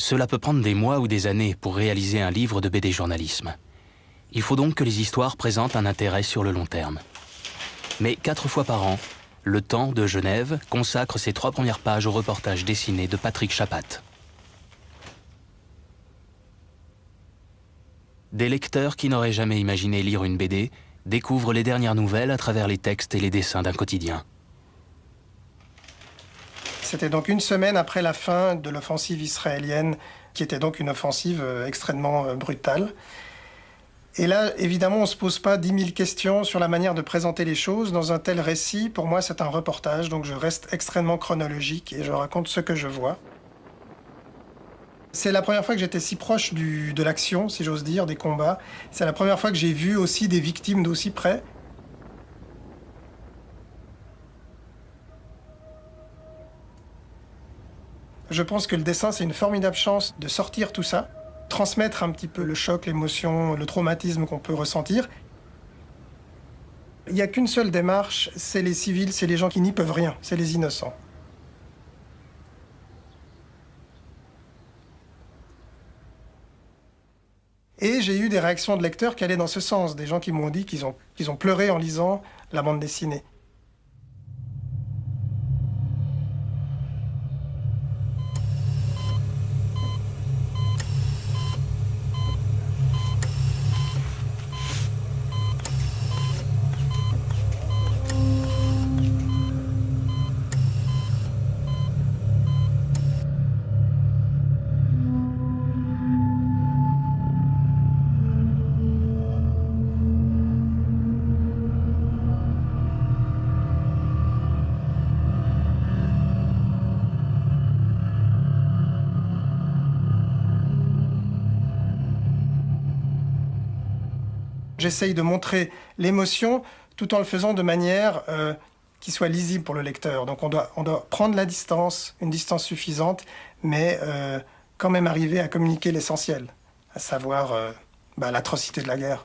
Cela peut prendre des mois ou des années pour réaliser un livre de BD journalisme. Il faut donc que les histoires présentent un intérêt sur le long terme. Mais 4 fois par an, Le Temps de Genève consacre ses 3 premières pages au reportage dessiné de Patrick Chapat. Des lecteurs qui n'auraient jamais imaginé lire une BD découvrent les dernières nouvelles à travers les textes et les dessins d'un quotidien. C'était donc une semaine après la fin de l'offensive israélienne, qui était donc une offensive extrêmement brutale. Et là, évidemment, on ne se pose pas 10 000 questions sur la manière de présenter les choses. Dans un tel récit, pour moi, c'est un reportage, donc je reste extrêmement chronologique et je raconte ce que je vois. C'est la première fois que j'étais si proche de l'action, si j'ose dire, des combats. C'est la première fois que j'ai vu aussi des victimes d'aussi près. Je pense que le dessin, c'est une formidable chance de sortir tout ça, transmettre un petit peu le choc, l'émotion, le traumatisme qu'on peut ressentir. Il n'y a qu'une seule démarche, c'est les civils, c'est les gens qui n'y peuvent rien, c'est les innocents. Et j'ai eu des réactions de lecteurs qui allaient dans ce sens, des gens qui m'ont dit qu'ils ont pleuré en lisant la bande dessinée. J'essaye de montrer l'émotion tout en le faisant de manière qui soit lisible pour le lecteur. Donc on doit prendre la distance, une distance suffisante, mais quand même arriver à communiquer l'essentiel, à savoir l'atrocité de la guerre.